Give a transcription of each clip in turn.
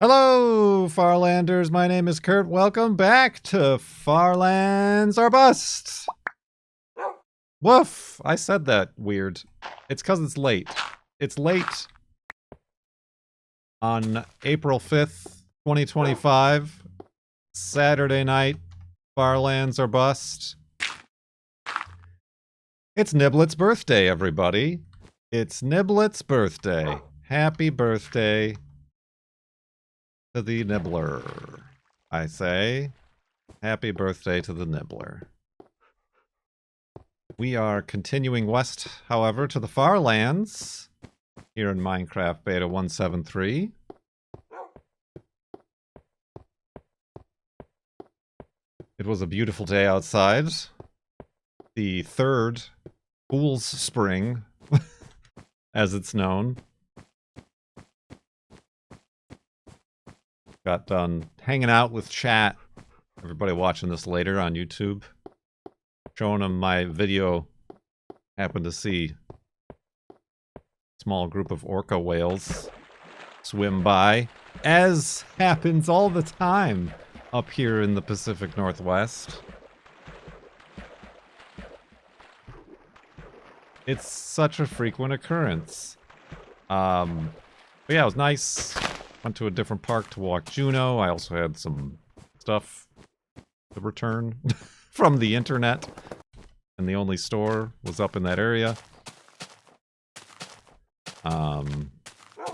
Hello, Farlanders. My name is Kurt. Welcome back to Farlands or Bust. Woof. I said that weird. It's because it's late. It's late on April 5th, 2025. Saturday night. Farlands or Bust. It's Niblet's birthday, everybody. It's Niblet's birthday. Happy birthday to the Nibbler. I say, happy birthday to the Nibbler. We are continuing west, however, to the Farlands, here in Minecraft Beta 173. It was a beautiful day outside. The third Fool's Spring, as it's known. Got done hanging out with chat. Everybody watching this later on YouTube. Showing them my video. Happened to see a small group of orca whales swim by. As happens all the time up here in the Pacific Northwest. It's such a frequent occurrence. But yeah, it was nice. Went to a different park to walk Juno. I also had some stuff to return from the internet. And the only store was up in that area.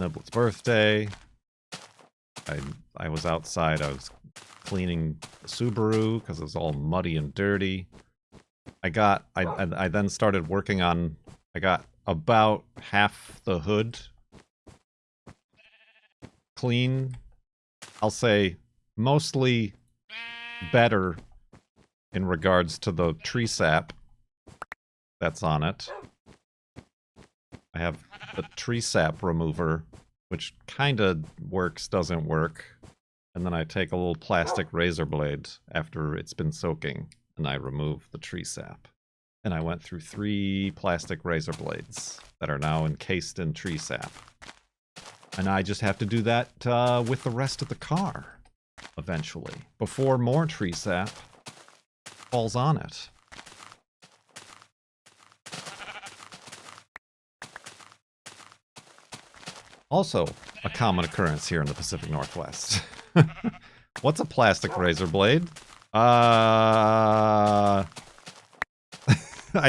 Niblet's birthday. I was outside. I was cleaning the Subaru because it was all muddy and dirty. I then started working on... I got about half the hood clean. I'll say mostly better in regards to the tree sap that's on it. I have the tree sap remover, which kind of works, doesn't work. And then I take a little plastic razor blade after it's been soaking, and I remove the tree sap. And I went through 3 plastic razor blades that are now encased in tree sap. And I just have to do that with the rest of the car, eventually, before more tree sap falls on it. Also, a common occurrence here in the Pacific Northwest. What's a plastic razor blade? I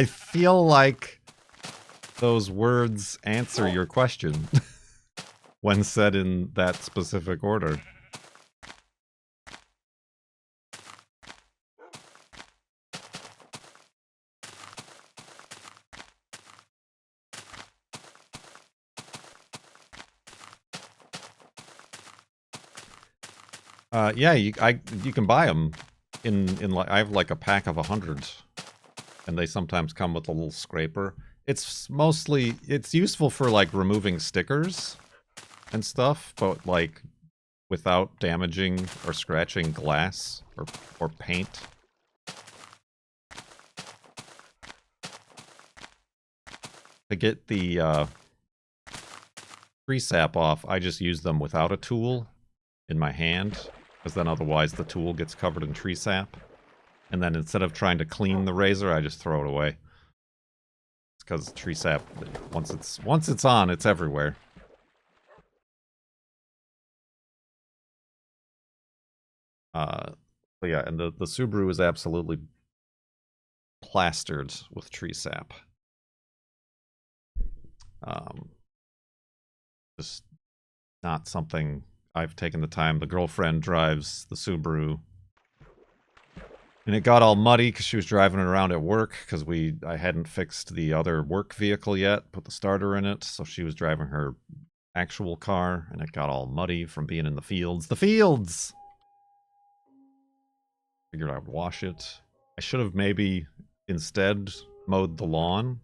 feel like those words answer your question. When said in that specific order. Yeah, you can buy them in like, I have like a pack of 100, and they sometimes come with a little scraper. It's useful for like removing stickers and stuff, but like without damaging or scratching glass or paint. To get the tree sap off, I just use them without a tool in my hand, because then otherwise the tool gets covered in tree sap. And then instead of trying to clean the razor, I just throw it away. It's because tree sap, once it's on, it's everywhere. But yeah, and the Subaru is absolutely plastered with tree sap. Just not something I've taken the time. The girlfriend drives the Subaru, and it got all muddy because she was driving it around at work because I hadn't fixed the other work vehicle yet, put the starter in it, so she was driving her actual car, and it got all muddy from being in the fields. The fields! Figured I would wash it. I should have maybe instead mowed the lawn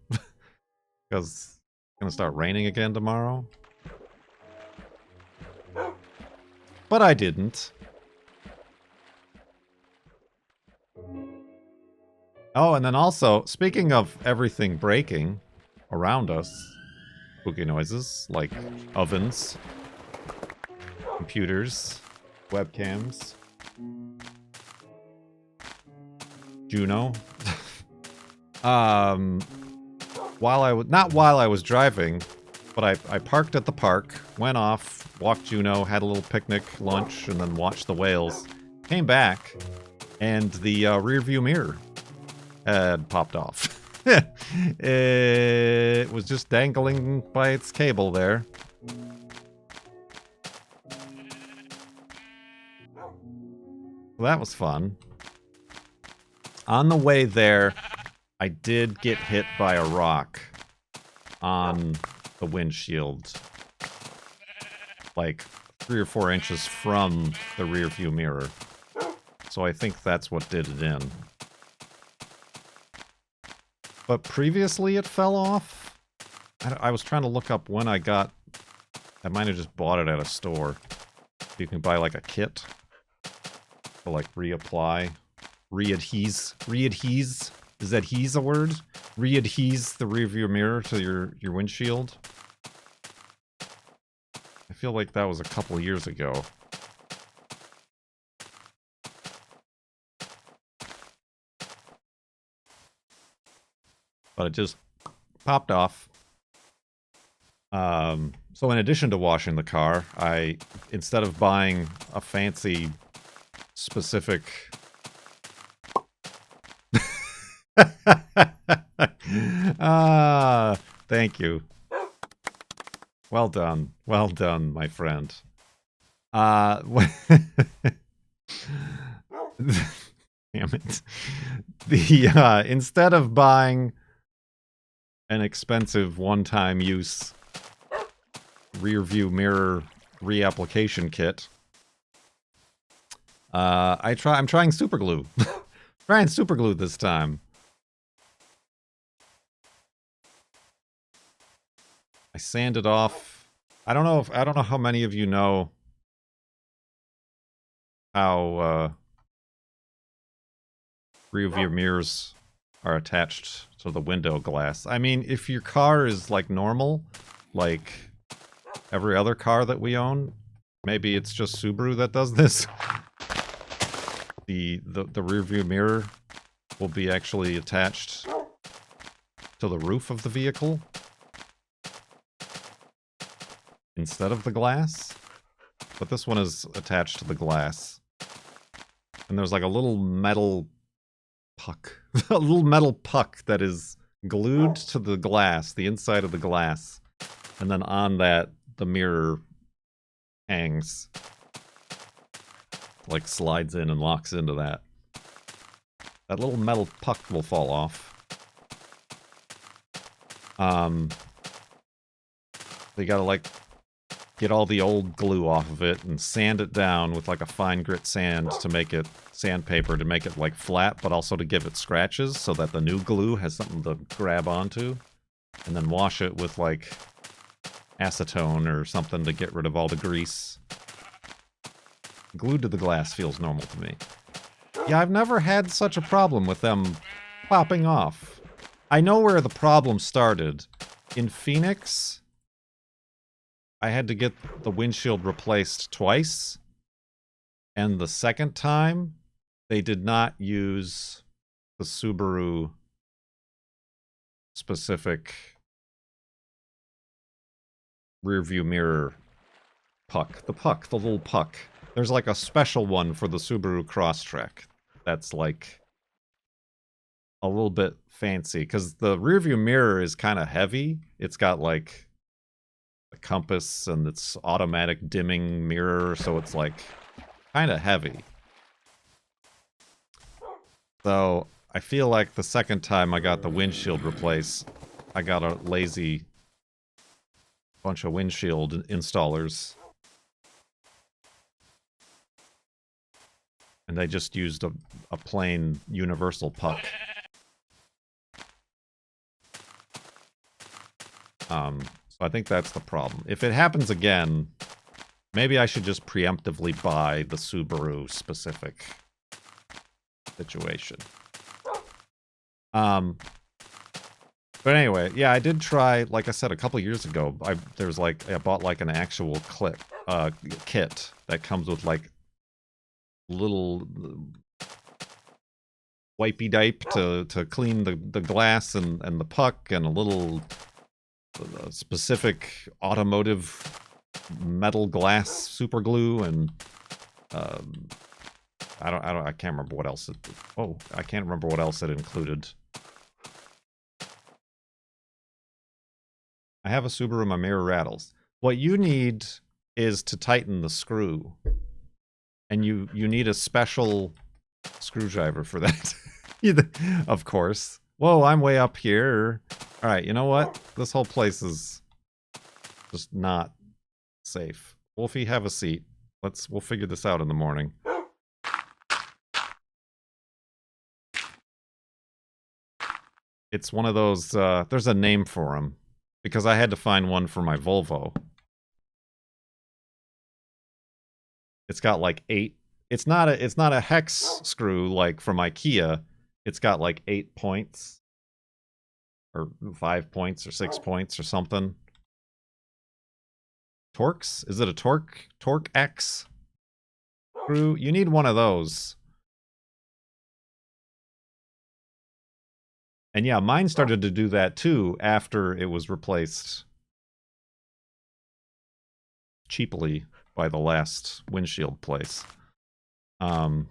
because it's gonna start raining again tomorrow. But I didn't. Oh, and then also, speaking of everything breaking around us, spooky noises like ovens, computers, webcams. Juno. Not while I was driving, but I parked at the park, went off, walked Juno, had a little picnic, lunch, and then watched the whales. Came back, and the rear view mirror had popped off. It was just dangling by its cable there. Well, that was fun. On the way there, I did get hit by a rock on the windshield. Like 3 or 4 inches from the rear view mirror. So I think that's what did it in. But previously it fell off. I was trying to look up when I got... I might have just bought it at a store. You can buy like a kit to like reapply. Readhese. Is adhese a word? Readhese the rear view mirror to your windshield. I feel like that was a couple years ago. But it just popped off. So in addition to washing the car, instead of buying a fancy specific... Thank you. Well done. Well done, my friend. Damn it. Instead of buying an expensive one-time use rear view mirror reapplication kit, I'm trying super glue. Trying super glue this time. I sanded off. I don't know how many of you know how rear view mirrors are attached to the window glass. I mean, if your car is like normal, like every other car that we own, maybe it's just Subaru that does this. The rear view mirror will be actually attached to the roof of the vehicle instead of the glass. But this one is attached to the glass. And there's like a little metal puck. A little metal puck that is glued to the glass, the inside of the glass. And then on that, the mirror hangs. Like slides in and locks into that. That little metal puck will fall off. You gotta like get all the old glue off of it and sand it down with like a fine grit sand to make it sandpaper to make it like flat, but also to give it scratches so that the new glue has something to grab onto. And then wash it with like acetone or something to get rid of all the grease. Glued to the glass feels normal to me. Yeah, I've never had such a problem with them popping off. I know where the problem started. In Phoenix, I had to get the windshield replaced twice. And the second time, they did not use the Subaru specific rear view mirror puck. The little puck. There's like a special one for the Subaru Crosstrek that's like a little bit fancy because the rearview mirror is kind of heavy. It's got like a compass and it's automatic dimming mirror, so it's like kind of heavy. So I feel like the second time I got the windshield replaced, I got a lazy bunch of windshield installers. And they just used a plain universal puck. So I think that's the problem. If it happens again, maybe I should just preemptively buy the Subaru specific situation. But anyway, yeah, I did try, like I said, a couple years ago, I bought like an actual kit that comes with like little wipey dipe to clean the glass and the puck, and a little specific automotive metal glass super glue, and I can't remember what else I can't remember what else it included. I have a Subaru, my mirror rattles. What you need is to tighten the screw. And you need a special screwdriver for that. Of course. Whoa, I'm way up here. Alright, you know what? This whole place is just not safe. Wolfie, have a seat. We'll figure this out in the morning. It's one of those, there's a name for them. Because I had to find one for my Volvo. It's got like 8. It's not a hex screw like from IKEA. It's got like 8 points. Or 5 points or 6 points or something. Torx? Is it a Torque X screw? You need one of those. And yeah, mine started to do that too after it was replaced cheaply by the last windshield place. And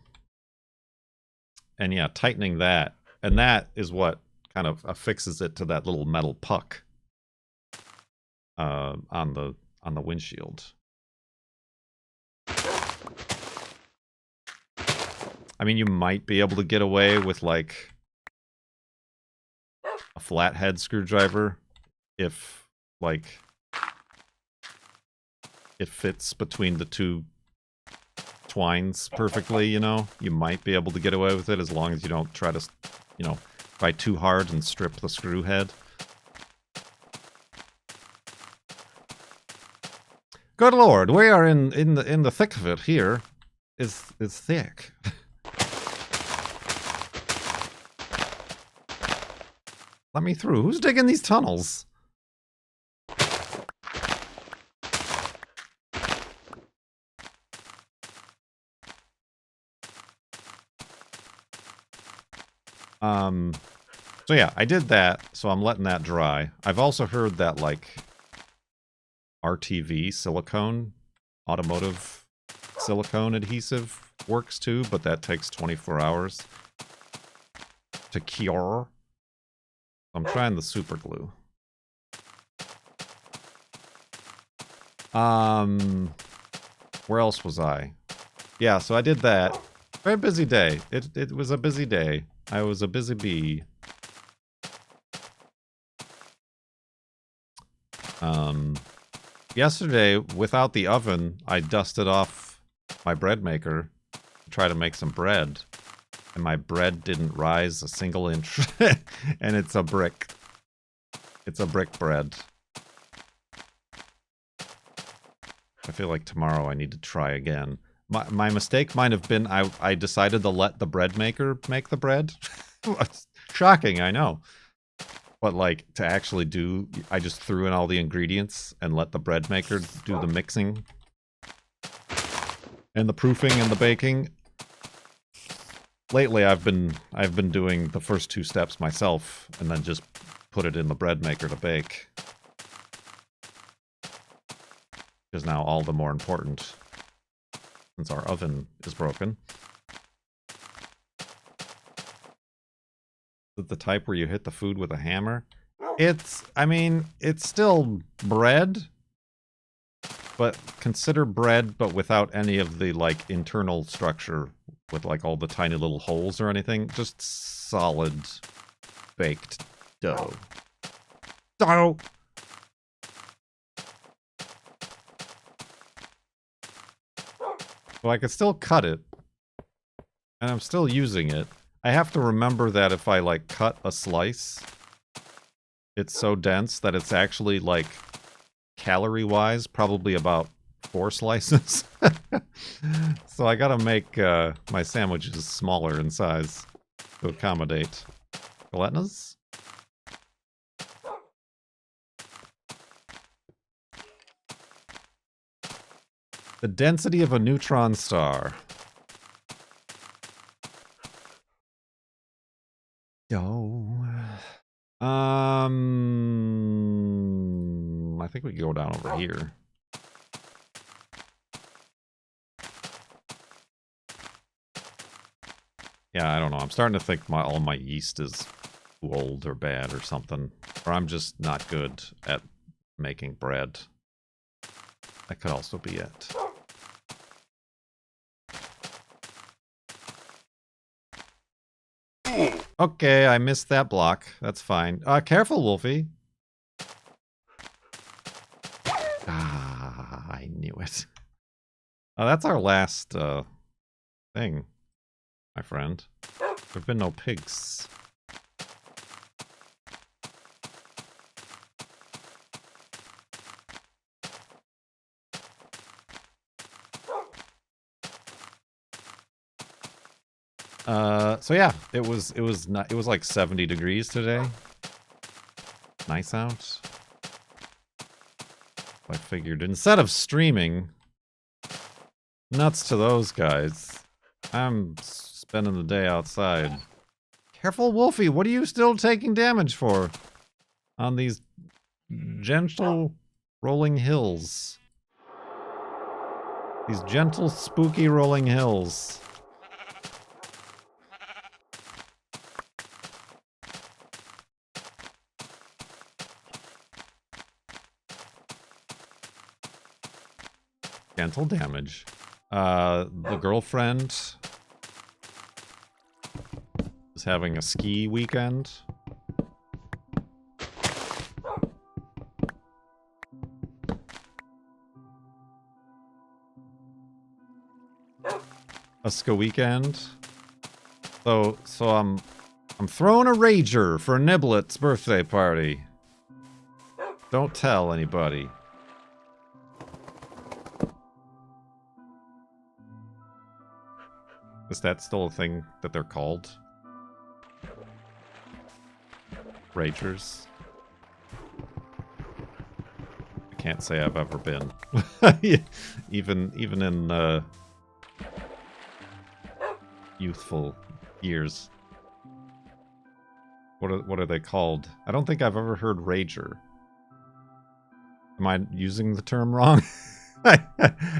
yeah, tightening that. And that is what kind of affixes it to that little metal puck on the windshield. I mean, you might be able to get away with like a flathead screwdriver if like it fits between the two twines perfectly, you know? You might be able to get away with it as long as you don't try to, you know, try too hard and strip the screw head. Good lord, we are in the thick of it here. It's thick. Let me through. Who's digging these tunnels? So yeah, I did that, so I'm letting that dry. I've also heard that, like, RTV silicone, automotive silicone adhesive works too, but that takes 24 hours to cure. I'm trying the super glue. Where else was I? Yeah, so I did that. Very busy day. It was a busy day. I was a busy bee. Yesterday, without the oven, I dusted off my bread maker to try to make some bread. And my bread didn't rise a single inch. And it's a brick. It's a brick bread. I feel like tomorrow I need to try again. My mistake might have been I decided to let the bread maker make the bread. Shocking, I know. But like, to actually do, I just threw in all the ingredients and let the bread maker do the mixing. And the proofing and the baking. Lately I've been doing the first 2 steps myself and then just put it in the bread maker to bake. Is now all the more important since our oven is broken. Is it the type where you hit the food with a hammer? I mean, it's still bread, but consider bread, but without any of the, like, internal structure with, like, all the tiny little holes or anything. Just solid baked dough. Dough! So I can still cut it, and I'm still using it. I have to remember that if I, like, cut a slice, it's so dense that it's actually, like, calorie-wise, probably about 4 slices. So I gotta make my sandwiches smaller in size to accommodate gelatinous. The density of a neutron star. Yo. I think we can go down over here. Yeah, I don't know. I'm starting to think all my yeast is too old or bad or something. Or I'm just not good at making bread. That could also be it. Okay, I missed that block. That's fine. Careful, Wolfie. Ah, I knew it. That's our last thing, my friend. There've been no pigs. So yeah, it was like 70 degrees today. Nice out. I figured instead of streaming, nuts to those guys, I'm spending the day outside. Careful, Wolfie, what are you still taking damage for? On these gentle rolling hills. These gentle, spooky rolling hills. Gentle damage. The girlfriend is having a ski weekend. A ski weekend. So I'm throwing a rager for Niblet's birthday party. Don't tell anybody. Is that still a thing that they're called? Ragers? I can't say I've ever been. even in youthful years. What are they called? I don't think I've ever heard rager. Am I using the term wrong?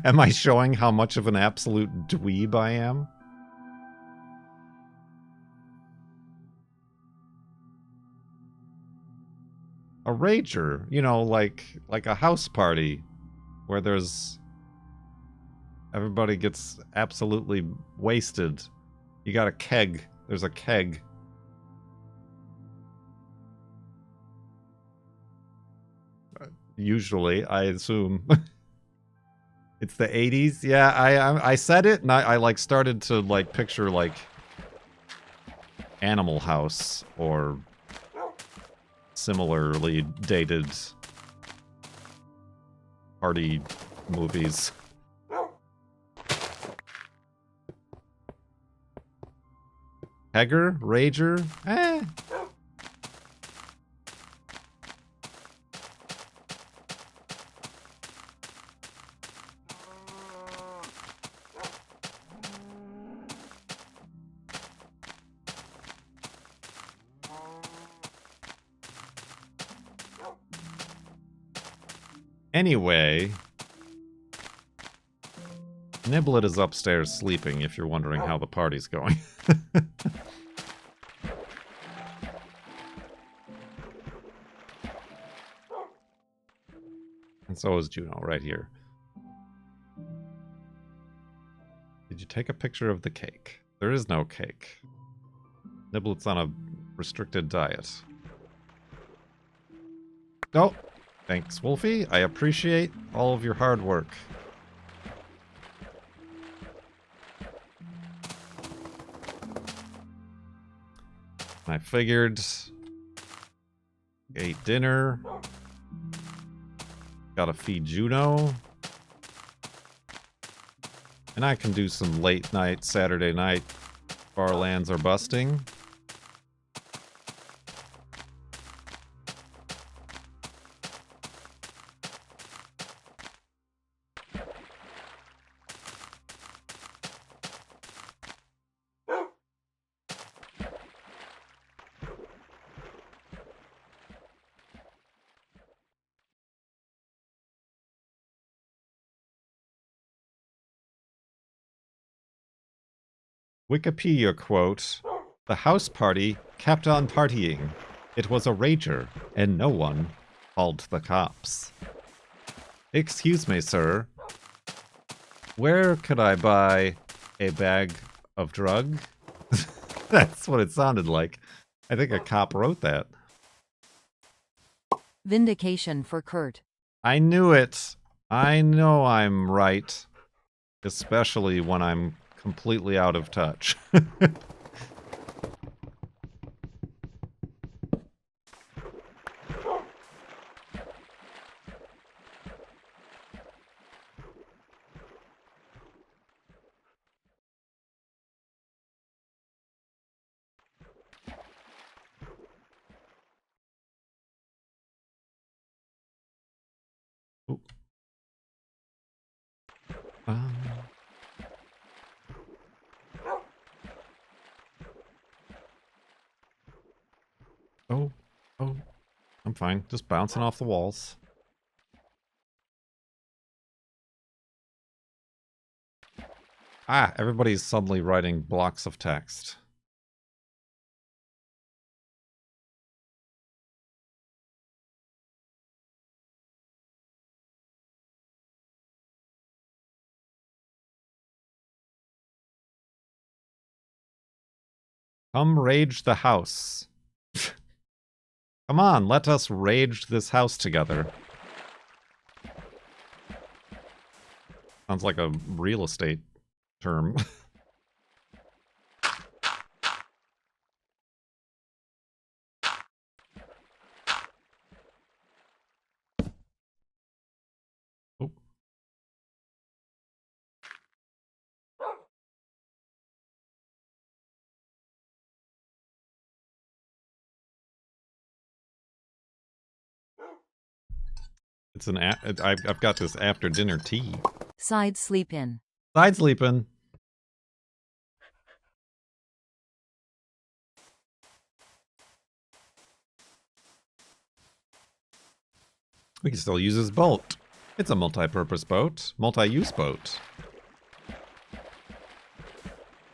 Am I showing how much of an absolute dweeb I am? A rager, you know, like a house party where everybody gets absolutely wasted. You got a keg. There's a keg. Usually, I assume. It's the 80s. Yeah, I said it and I like started to like picture like Animal House or similarly dated party movies. Hegger? Rager? Eh. Anyway, Niblet is upstairs sleeping, if you're wondering how the party's going. And so is Juno, right here. Did you take a picture of the cake? There is no cake. Niblet's on a restricted diet. Oh! Thanks, Wolfie. I appreciate all of your hard work. I figured... ate dinner. Gotta feed Juno. And I can do some late night, Saturday night, farlands are busting. Wikipedia quote, "The house party kept on partying. It was a rager, and no one called the cops." Excuse me, sir. Where could I buy a bag of drug? That's what it sounded like. I think a cop wrote that. Vindication for Kurt. I knew it. I know I'm right. Especially when I'm completely out of touch. Ooh. Oh, I'm fine. Just bouncing off the walls. Ah, everybody's suddenly writing blocks of text. Come rage the house. Come on, let us rage this house together. Sounds like a real estate term. Oh. It's an I've got this after dinner tea. Side sleep in. Side sleeping. We can still use this boat. It's a multi-purpose boat, multi-use boat.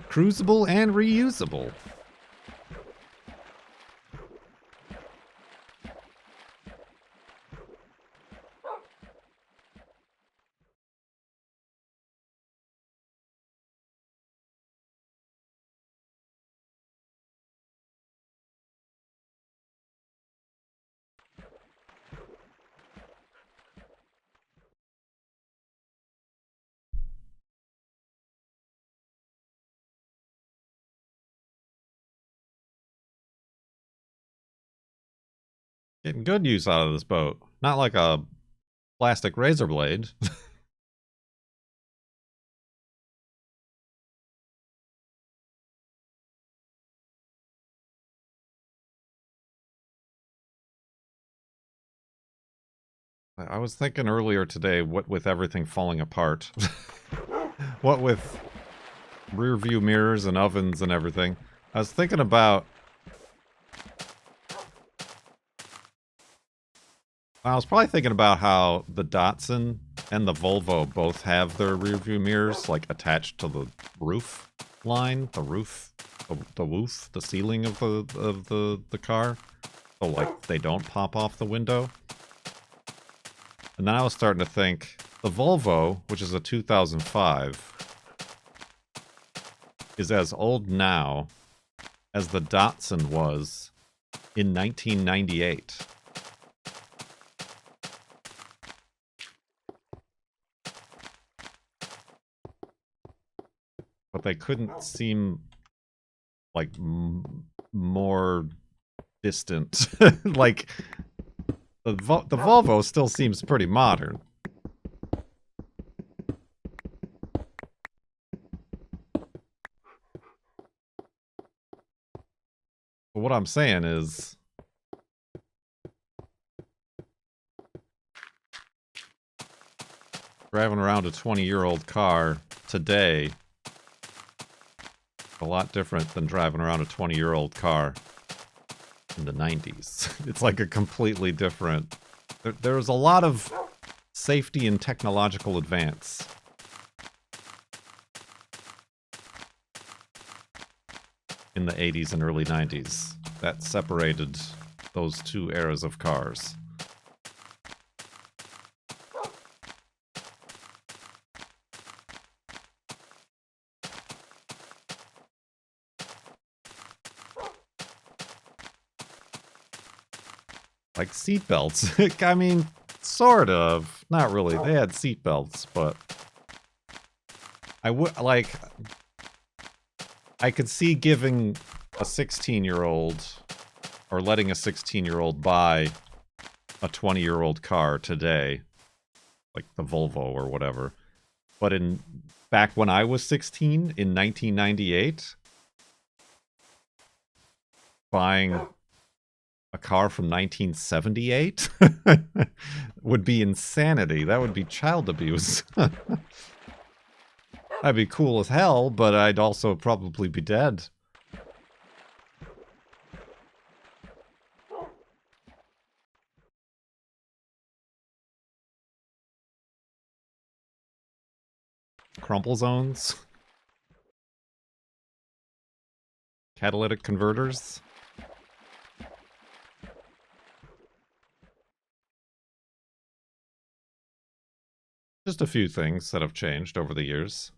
Cruisable and reusable. Getting good use out of this boat. Not like a plastic razor blade. I was thinking earlier today, what with everything falling apart. What with rear view mirrors and ovens and everything. I was thinking about... I was probably thinking about how the Datsun and the Volvo both have their rear view mirrors, like, attached to the roof line, the roof, the roof, the ceiling of the car. So, like, they don't pop off the window. And then I was starting to think, the Volvo, which is a 2005, is as old now as the Datsun was in 1998. But they couldn't seem like more distant. Like, the Volvo still seems pretty modern. But what I'm saying is, driving around a 20-year-old car today, a lot different than driving around a 20-year-old car in the 90s. It's like a completely different... There's a lot of safety and technological advance. in the 80s and early 90s. That separated those two eras of cars. Like seatbelts. I mean, sort of. Not really. They had seatbelts, but I would like. I could see giving a 16-year-old or letting a 16-year-old buy a 20-year-old car today, like the Volvo or whatever. But back when I was 16 in 1998, buying a car from 1978 would be insanity. That would be child abuse. I'd be cool as hell, but I'd also probably be dead. Crumple zones. Catalytic converters. Just a few things that have changed over the years.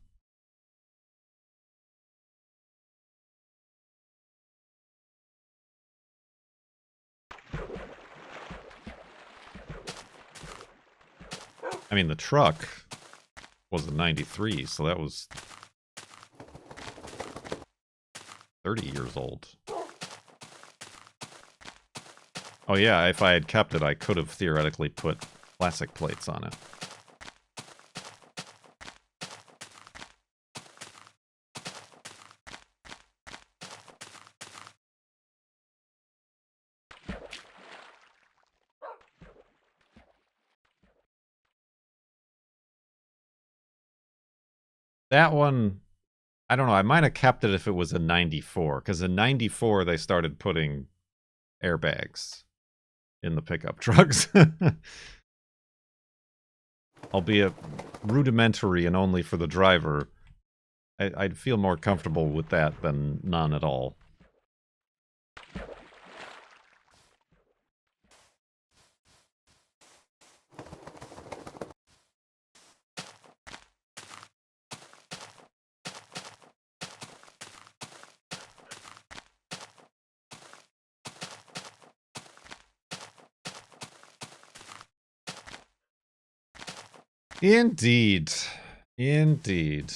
I mean, the truck was a 93, so that was 30 years old. Oh yeah, if I had kept it, I could have theoretically put plastic plates on it. That one, I don't know, I might have kept it if it was a 94, because in 94 they started putting airbags in the pickup trucks. Albeit rudimentary and only for the driver. I'd feel more comfortable with that than none at all. Indeed. Indeed.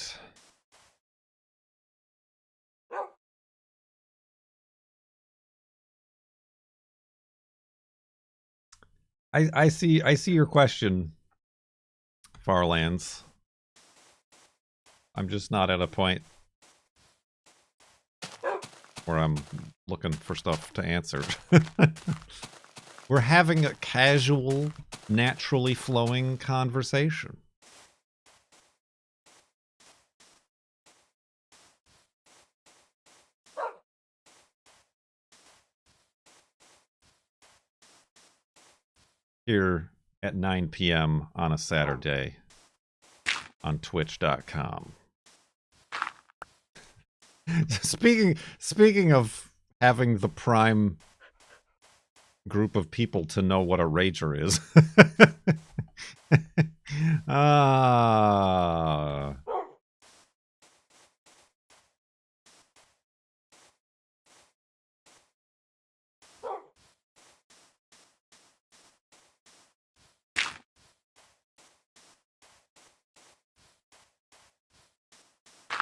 I see your question, Farlands. I'm just not at a point where I'm looking for stuff to answer. We're having a casual, naturally flowing conversation. Here at 9 p.m. on a Saturday on twitch.com. Speaking of having the prime group of people to know what a rager is.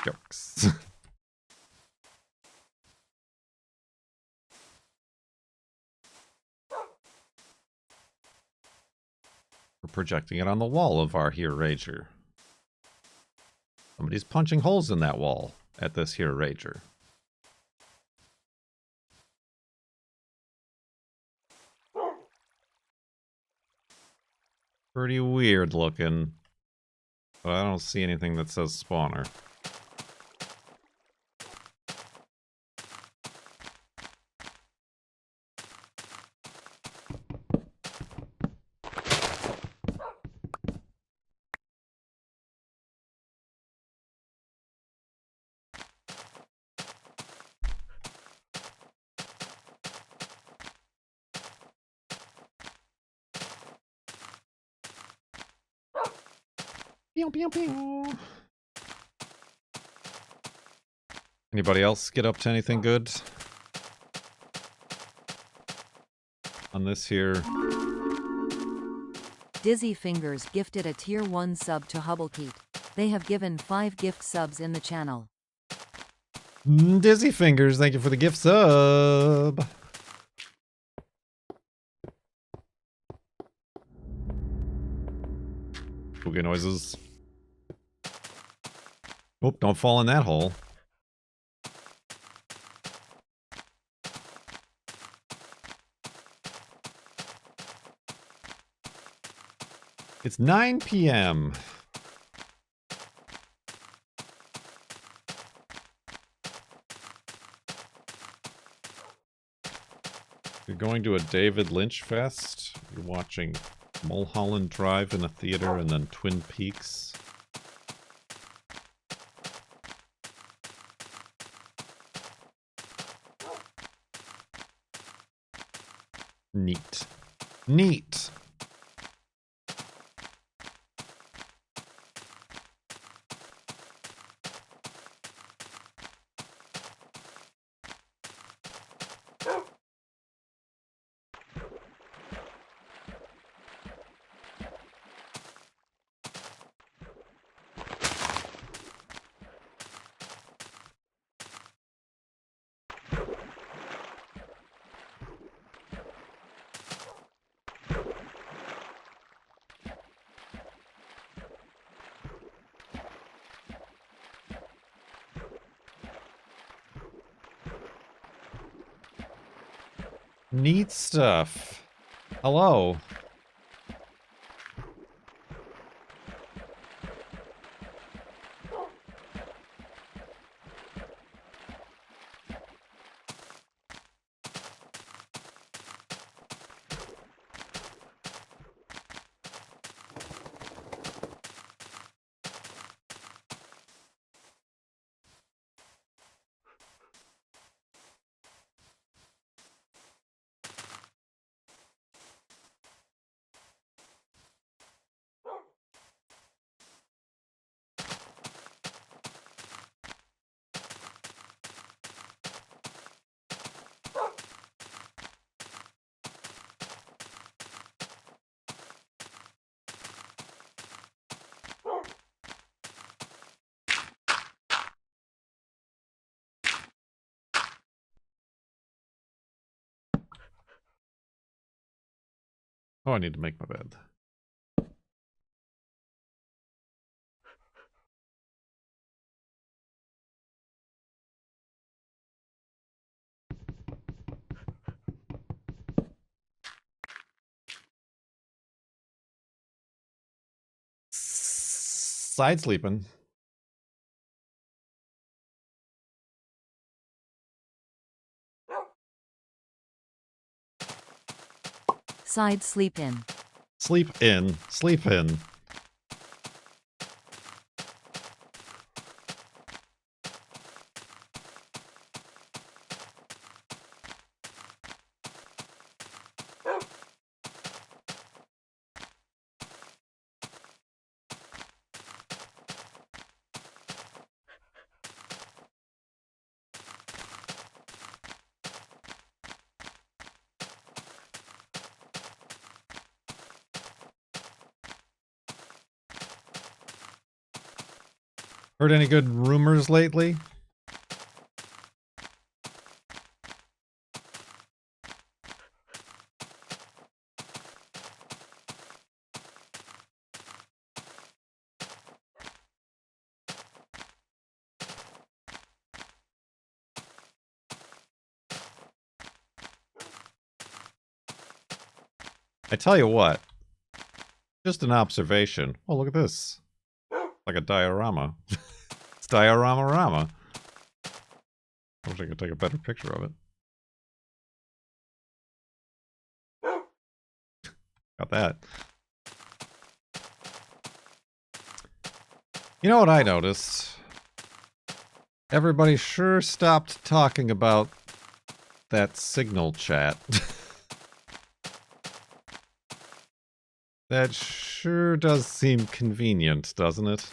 Jokes. We're projecting it on the wall of our here rager. Somebody's punching holes in that wall at this here rager. Pretty weird looking. But I don't see anything that says spawner. Pew, pew, pew. Anybody else get up to anything good on this here? Dizzy Fingers gifted a tier 1 sub to Hubblekeet. They have given 5 gift subs in the channel. Dizzy Fingers, thank you for the gift sub. Spooky noises. Oh, don't fall in that hole. It's 9 p.m. You're going to a David Lynch fest. You're watching Mulholland Drive in a theater and then Twin Peaks. Neat. Neat. Neat stuff. Hello. Oh, I need to make my bed. Side sleeping. Side sleep in. Sleep in. Sleep in. Heard any good rumors lately? I tell you what, just an observation. Oh, look at this. Like a diorama. It's diorama-rama. I wish I could take a better picture of it. Got that. You know what I noticed? Everybody sure stopped talking about that signal chat. That Sure does seem convenient, doesn't it?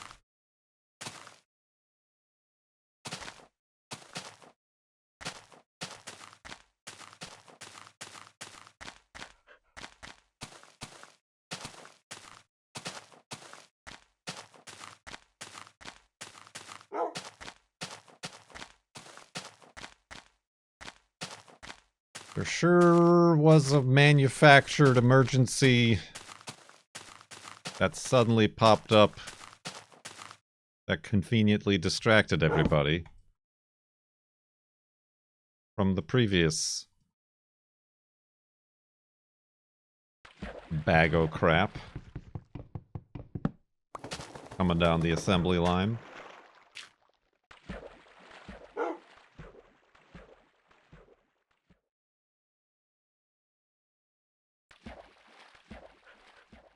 There sure was a manufactured emergency that suddenly popped up that conveniently distracted everybody from the previous bag o' crap coming down the assembly line.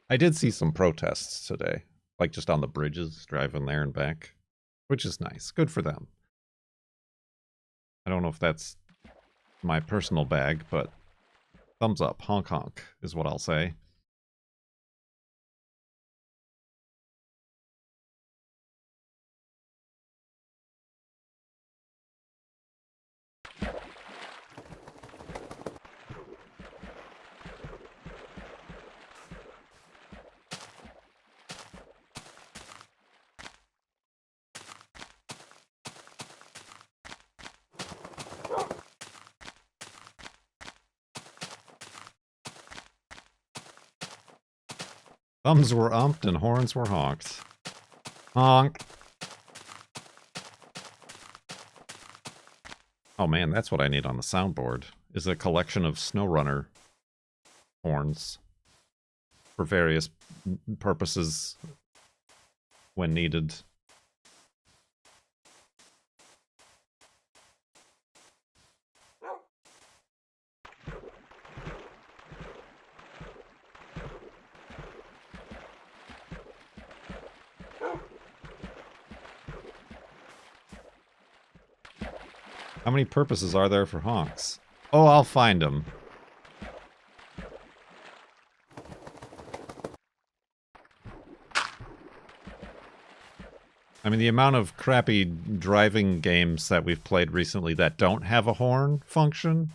I did see some protests today, like just on the bridges, driving there and back, which is nice. Good for them. I don't know if that's my personal bag, but thumbs up, honk honk, is what I'll say. Thumbs were umped and horns were honked. Honk. Oh man, that's what I need on the soundboard, is a collection of SnowRunner horns for various purposes when needed. How many purposes are there for honks? Oh, I'll find them. I mean, the amount of crappy driving games that we've played recently that don't have a horn function.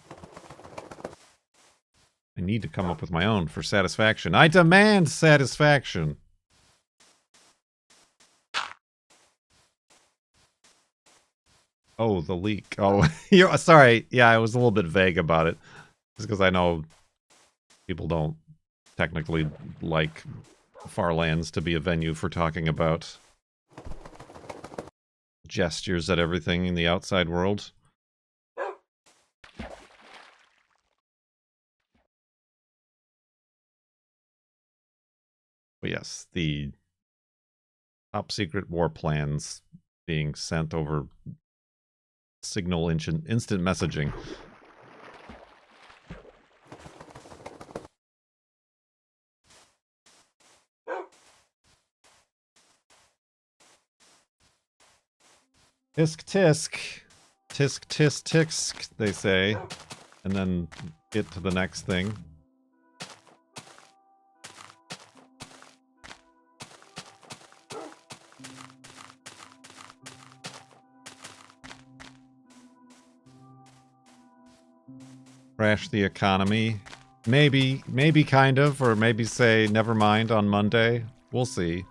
I need to come up with my own for satisfaction. I demand satisfaction. Oh, the leak. Oh, you're sorry. Yeah, I was a little bit vague about it. Just because I know people don't technically like Farlands to be a venue for talking about gestures at everything in the outside world. But yes, the top secret war plans being sent over Signal instant messaging. Tisk tisk. Tisk tisk tisk, they say. And then get to the next thing. Crash the economy. Maybe kind of, or maybe say never mind on Monday. We'll see.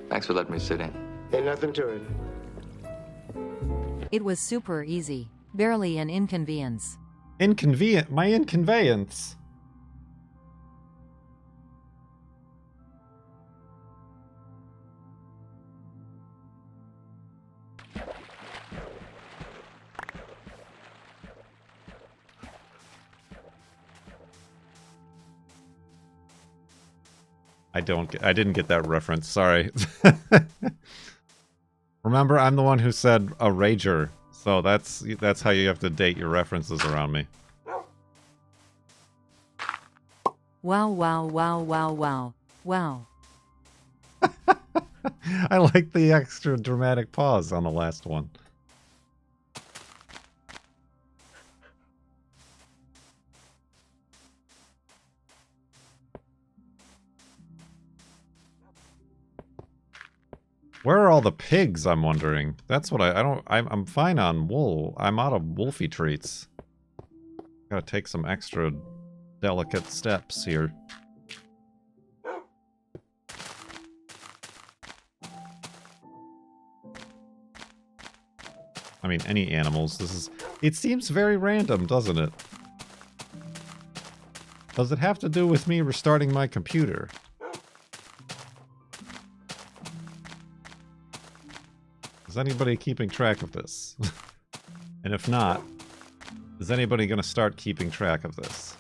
Thanks for letting me sit in. Ain't nothing to it. It was super easy. Barely an inconvenience. Inconvenient. My inconveyance. I didn't get that reference. Sorry. Remember, I'm the one who said a rager, so that's how you have to date your references around me. Wow, wow, wow, wow, wow, wow. I like the extra dramatic pause on the last one. Where are all the pigs, I'm wondering? That's what I'm fine on wool. I'm out of wolfy treats. Gotta take some extra delicate steps here. I mean, any animals. It seems very random, doesn't it? Does it have to do with me restarting my computer? Is anybody keeping track of this? And if not, is anybody going to start keeping track of this?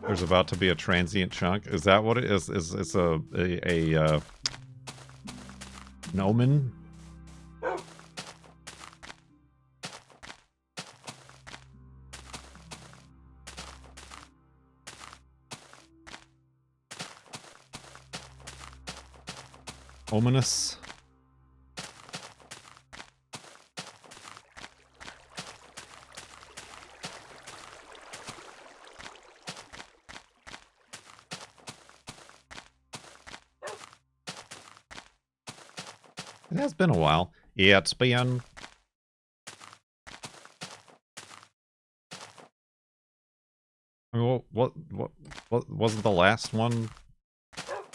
There's about to be a transient chunk. Is that what it is? Is it's an omen? Ominous? It has been a while. Yeah, it's been... I mean, what wasn't the last one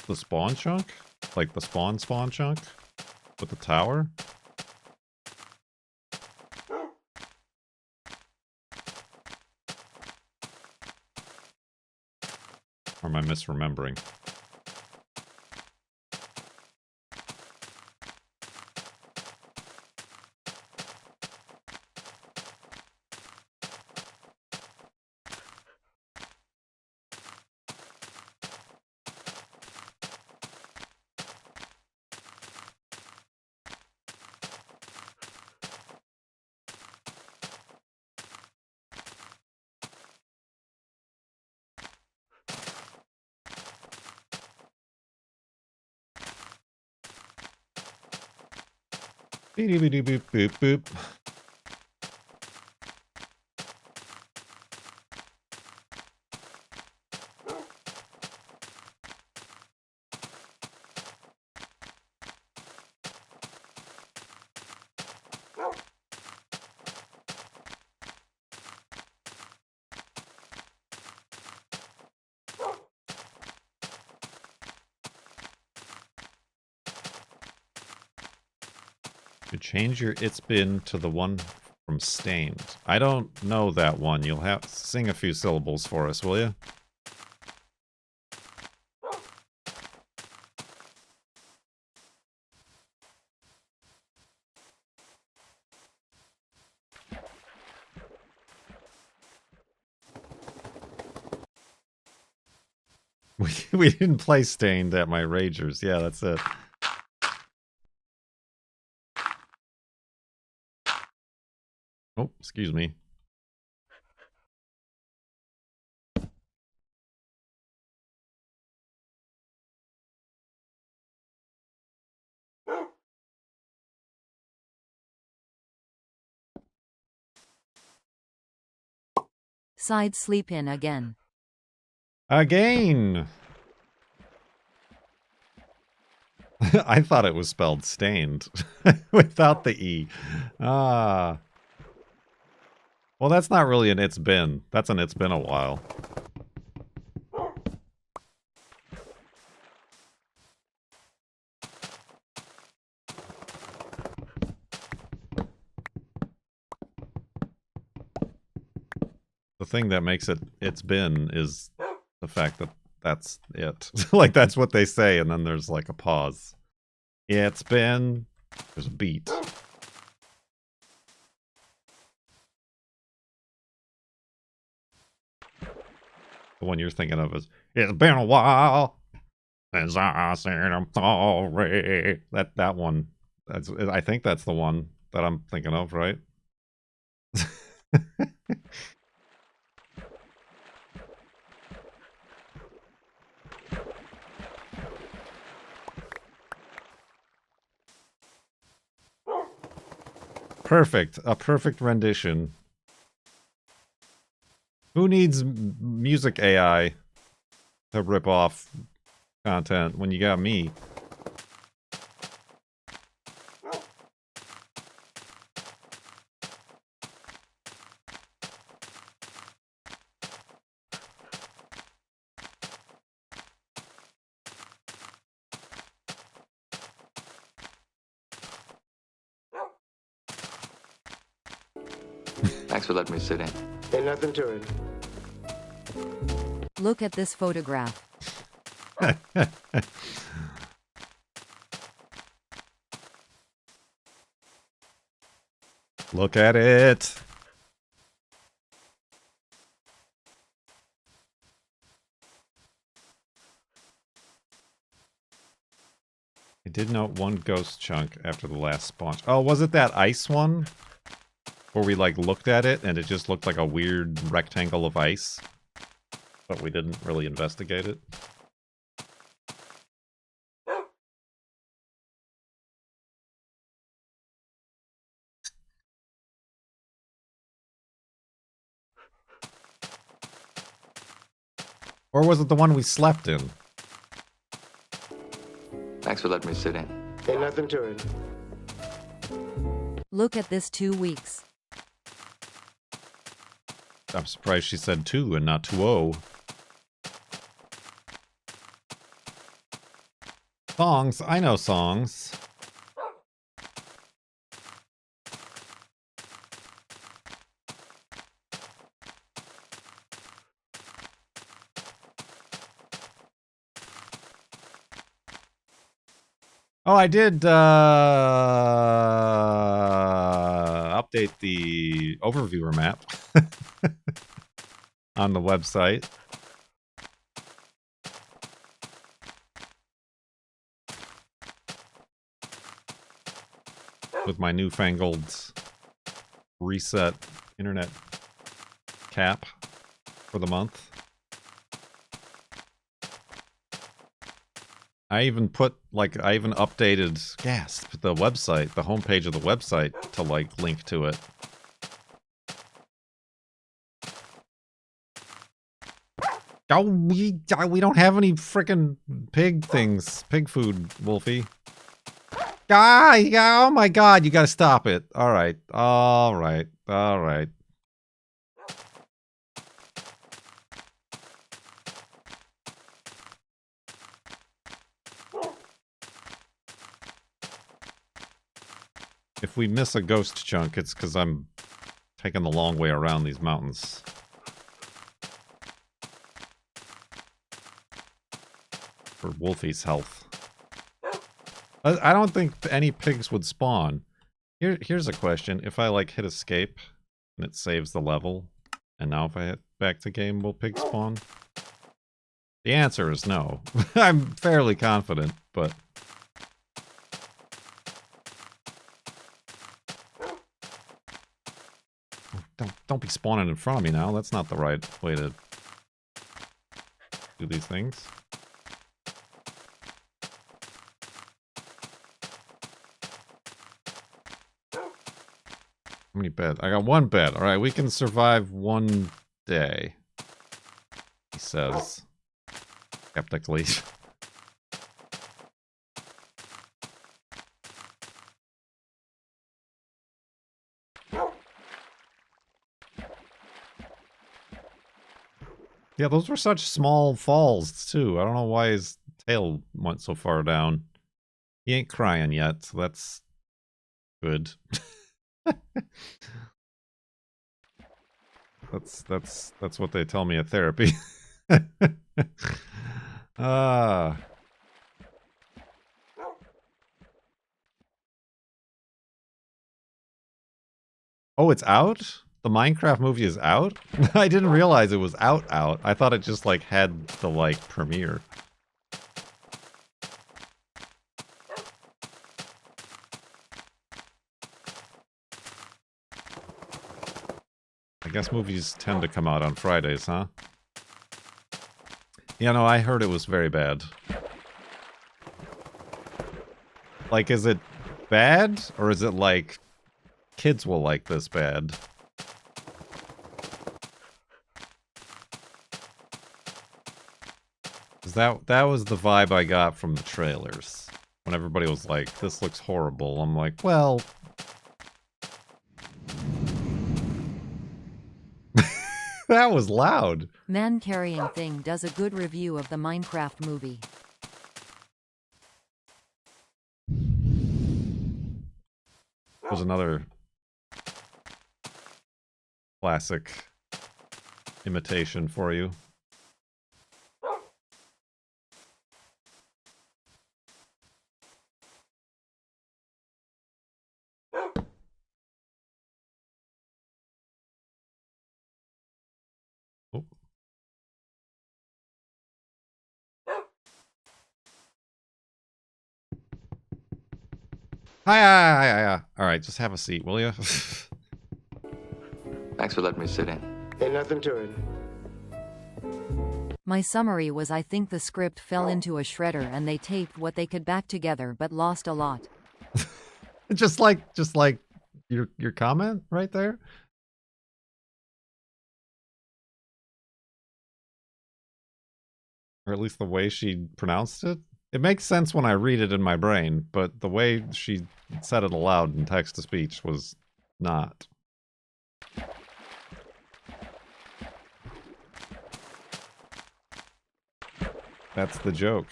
the spawn chunk? Like the spawn chunk? With the tower? Or am I misremembering? Beep boop boop boop. You change your it's been to the one from Stained. I don't know that one. You'll have to sing a few syllables for us, will you? We didn't play Stained at my Ragers. Yeah, that's it. Oh, excuse me. Side sleep in again. Again! I thought it was spelled Stained without the E. Ah. Well, that's not really an it's been. That's an it's been a while. The thing that makes it it's been is the fact that that's it. Like, that's what they say, and then there's like a pause. It's been... There's a beat. The one you're thinking of is, it's been a while since I said I'm sorry. That one. I think that's the one that I'm thinking of, right? Perfect. A perfect rendition. Who needs music AI to rip off content when you got me? Thanks for letting me sit in. Ain't nothing to it. Look at this photograph. Look at it. I did note one ghost chunk after the last spawn. Oh, was it that ice one? Where we, like, looked at it and it just looked like a weird rectangle of ice? But we didn't really investigate it. Or was it the one we slept in? Thanks for letting me sit in. Ain't nothing to it. Look at this 2 weeks. I'm surprised she said 2 and not 2-0. Songs. I know songs. Oh, I did update the overviewer map on the website. With my newfangled reset internet cap for the month. I even put, like, I even updated, the website, the homepage of the website to, like, link to it. Oh, we don't have any frickin' pig things. Pig food, Wolfie. Oh my god, you gotta stop it. Alright, alright, alright. If we miss a ghost chunk, it's because I'm taking the long way around these mountains. For Wolfie's health. I don't think any pigs would spawn. Here's a question. If I, like, hit escape, and it saves the level, and now if I hit back to game, will pigs spawn? The answer is no. I'm fairly confident, but... Don't be spawning in front of me now. That's not the right way to do these things. How many beds? I got 1 bed. Alright, we can survive 1 day. He says. Skeptically. Yeah, those were such small falls, too. I don't know why his tail went so far down. He ain't crying yet, so that's good. That's what they tell me at therapy. Ah. Oh, it's out? The Minecraft movie is out? I didn't realize it was out. I thought it just, like, had the, like, premiere. I guess movies tend to come out on Fridays, huh? Yeah, no, I heard it was very bad. Like, is it bad? Or is it like, kids will like this bad? That was the vibe I got from the trailers. When everybody was like, this looks horrible. I'm like, well... That was loud. Man Carrying Thing does a good review of the Minecraft movie. There's another classic imitation for you. Oh. Hi. All right, just have a seat, will you? Thanks for letting me sit in. Ain't nothing to it. My summary was I think the script fell into a shredder and they taped what they could back together but lost a lot. just like your comment right there. Or at least the way she pronounced it. It makes sense when I read it in my brain, but the way she said it aloud in text-to-speech was not. That's the joke.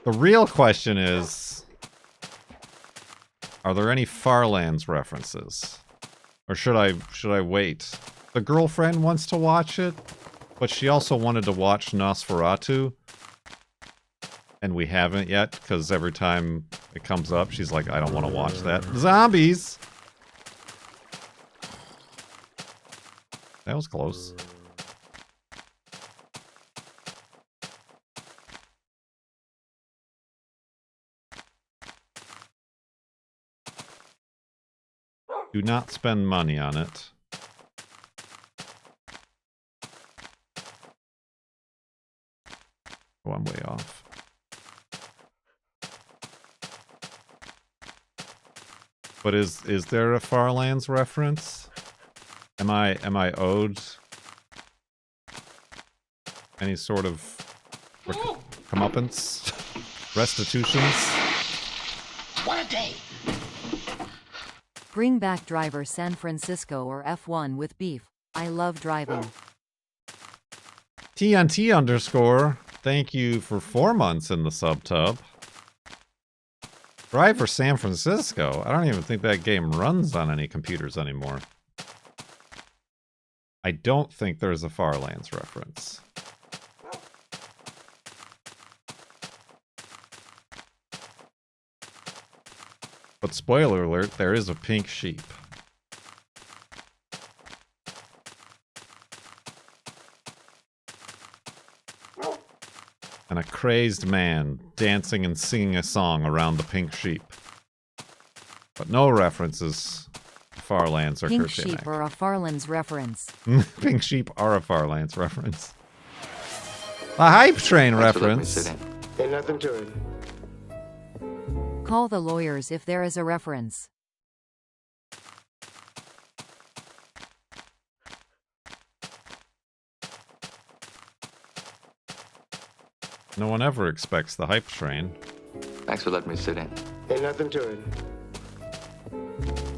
The real question is, are there any Farlands references? Or should I wait? The girlfriend wants to watch it, but she also wanted to watch Nosferatu. And we haven't yet, because every time it comes up, she's like, I don't want to watch that. Zombies! That was close. Do not spend money on it. Oh, I'm way off. But is there a Farlands reference? Am I owed any sort of comeuppance? Restitutions? What a day! Bring back Driver San Francisco or F1 with beef. I love driving. TNT_, thank you for 4 months in the subtub. Driver San Francisco? I don't even think that game runs on any computers anymore. I don't think there's a Farlands reference. But spoiler alert, there is a pink sheep. And a crazed man dancing and singing a song around the pink sheep. But no references to Farlands or Pink Kertinek. sheep are a Farlands reference. Pink sheep are a Farlands reference. A hype train Thanks for letting me reference. sit in. Ain't nothing to it. Call the lawyers if there is a reference. No one ever expects the hype train. Thanks for letting me sit in. Ain't nothing to it.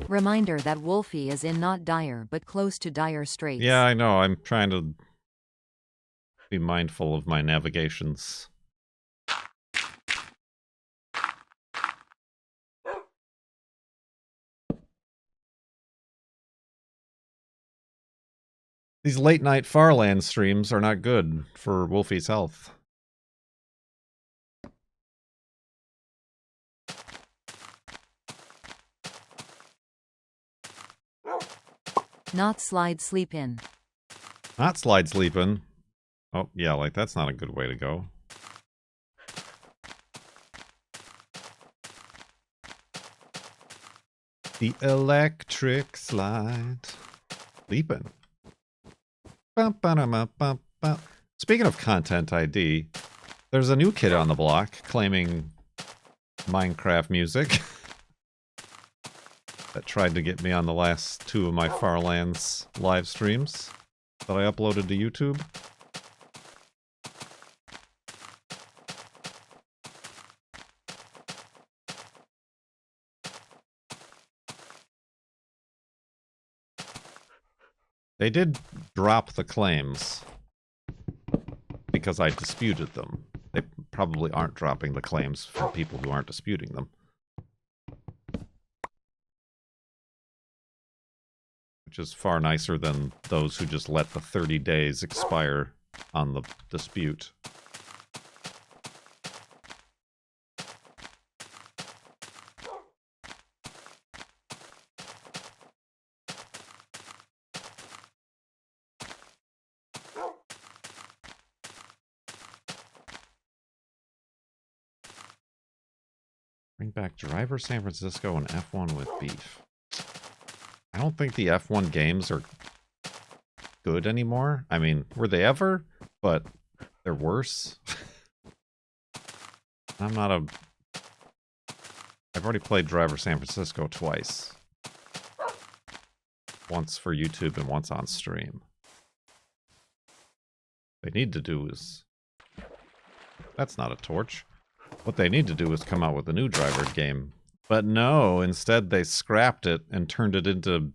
Reminder that Wolfie is in not dire but close to dire straits. Yeah, I know. I'm trying to be mindful of my navigations. These late night Farland streams are not good for Wolfie's health. Not slide sleep in. Not slide sleeping. Oh, yeah, like that's not a good way to go. The electric slide. Sleeping. Ba-ba-da-ma-ba-ba. Speaking of Content ID, there's a new kid on the block claiming Minecraft music that tried to get me on the last two of my Farlands live streams that I uploaded to YouTube. They did drop the claims because I disputed them. They probably aren't dropping the claims for people who aren't disputing them. Which is far nicer than those who just let the 30 days expire on the dispute. Bring back Driver San Francisco and F1 with beef. I don't think the F1 games are good anymore. I mean, were they ever? But they're worse. I'm not a... I've already played Driver San Francisco twice. Once for YouTube and once on stream. What they need to do is... That's not a torch. What they need to do is come out with a new driver game. But no, instead they scrapped it and turned it into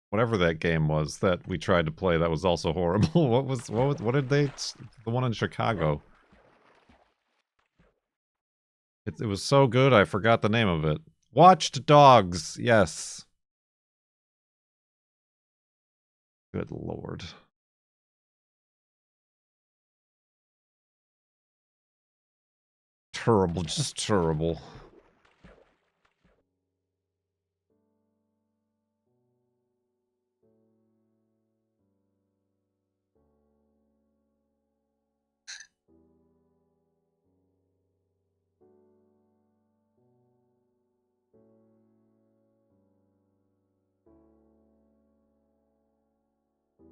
whatever that game was that we tried to play that was also horrible. What did they... The one in Chicago. It was so good I forgot the name of it. Watched Dogs, yes. Good lord. Terrible, just terrible.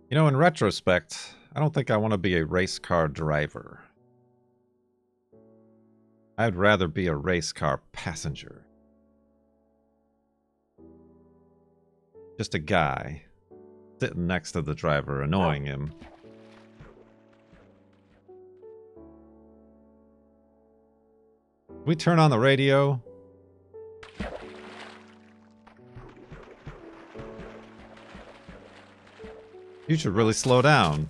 You know, in retrospect, I don't think I want to be a race car driver. I'd rather be a race car passenger. Just a guy sitting next to the driver, annoying him. We turn on the radio. You should really slow down.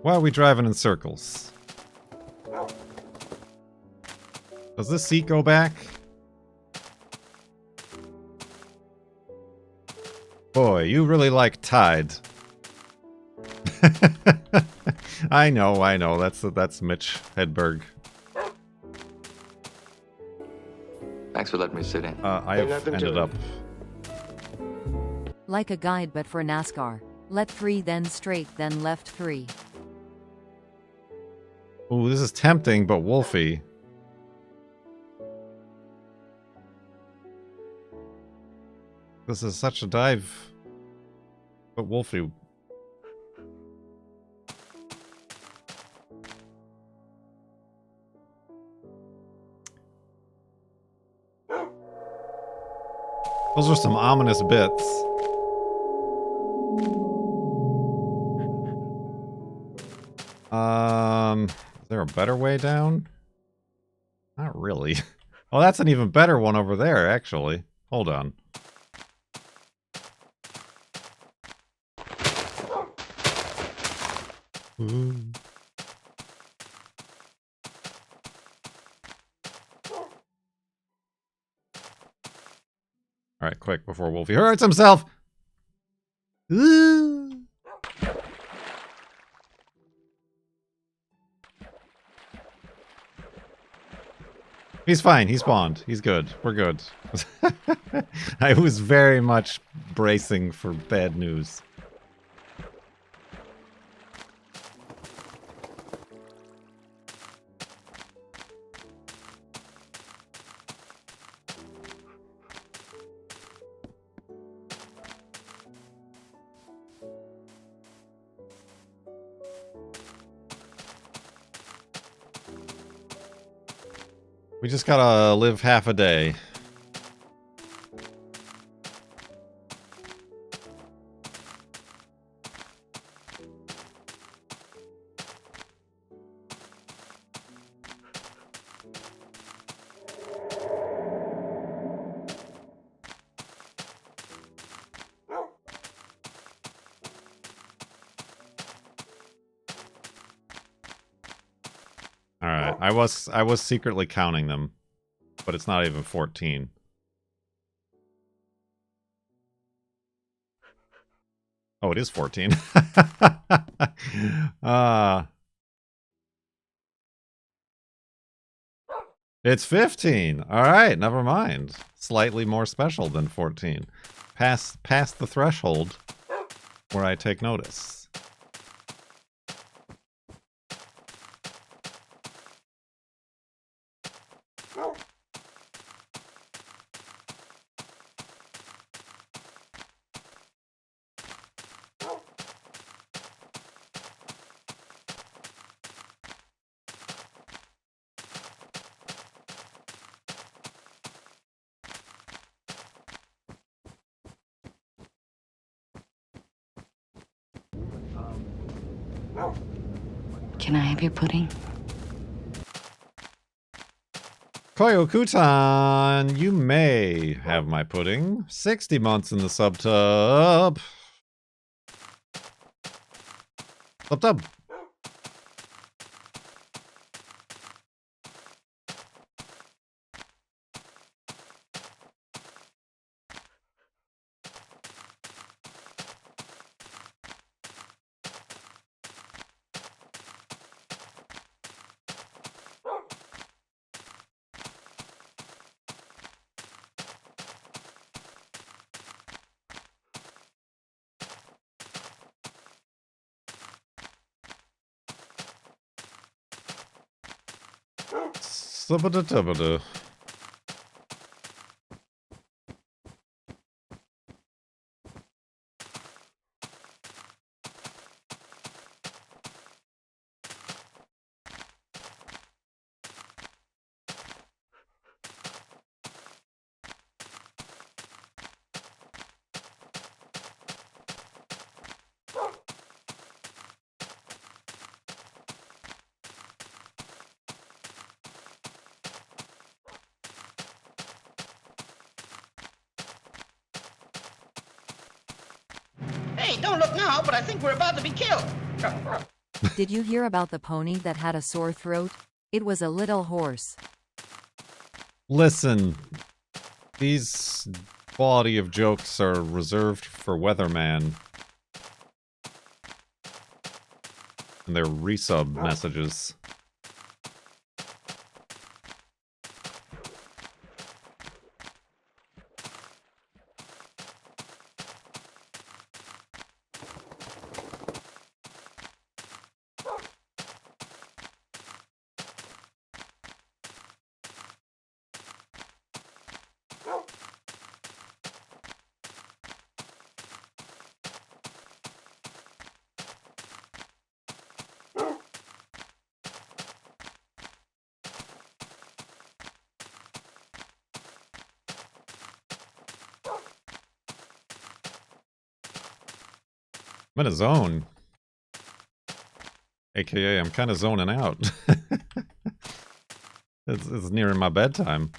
Why are we driving in circles? Does this seat go back? Boy, you really like Tide. I know. That's Mitch Hedberg. Thanks for letting me sit in. I have ended up... Like a guide but for NASCAR. Left 3 then straight then left 3. Ooh, this is tempting, but Wolfie. This is such a dive. But Wolfie... Those are some ominous bits. Is there a better way down? Not really. Oh, that's an even better one over there, actually. Hold on. Ooh. Alright, quick, before Wolfie hurts himself! Ooh. He's fine. He spawned. He's good. We're good. I was very much bracing for bad news. We just gotta live half a day. All right, I was secretly counting them, but it's not even 14. Oh, it is 14. It's 15. All right, never mind. Slightly more special than 14. Past the threshold where I take notice. Can I have your pudding? Koyokutan, you may have my pudding. 60 months in the subtub. Subtub. Subada-tubada. Hey, don't look now, but I think we're about to be killed. Did you hear about the pony that had a sore throat? It was a little horse. Listen, these quality of jokes are reserved for Weatherman. And their resub messages. I'm in a zone. AKA, I'm kind of zoning out. It's nearing my bedtime.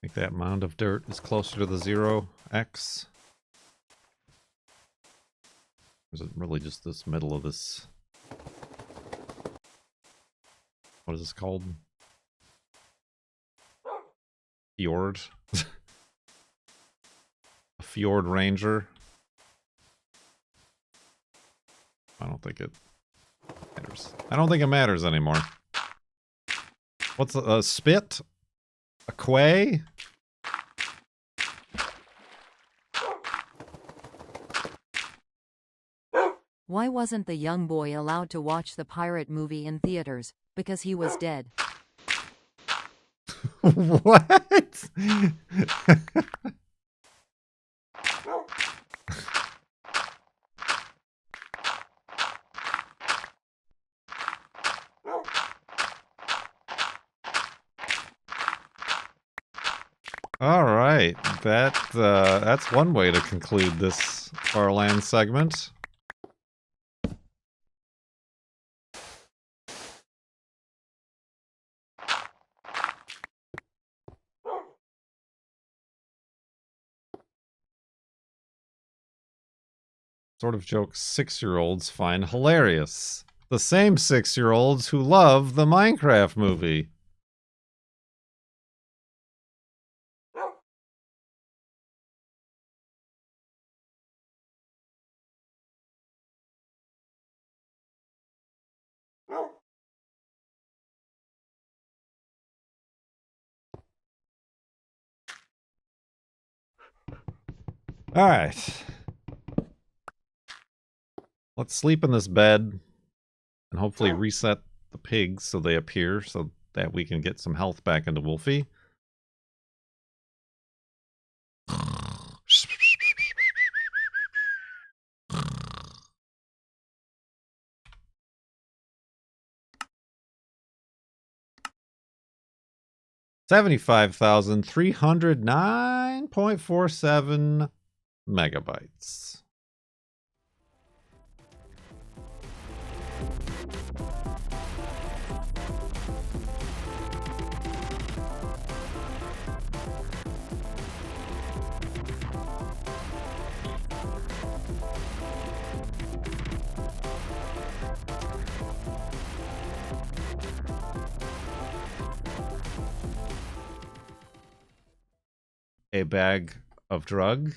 think that mound of dirt is closer to the 0x. Or is it really just this middle of this? What is this called? Fjord? A fjord ranger? I don't think it matters. I don't think it matters anymore. What's a spit? A quay? Why wasn't the young boy allowed to watch the pirate movie in theaters? Because he was dead. What? All right, that's one way to conclude this farlands segment. Sort of jokes 6-year-olds find hilarious. The same 6-year-olds who love the Minecraft movie. All right. Let's sleep in this bed and hopefully reset the pigs so they appear so that we can get some health back into Wolfie. $75,309.47 megabytes. A bag of drug.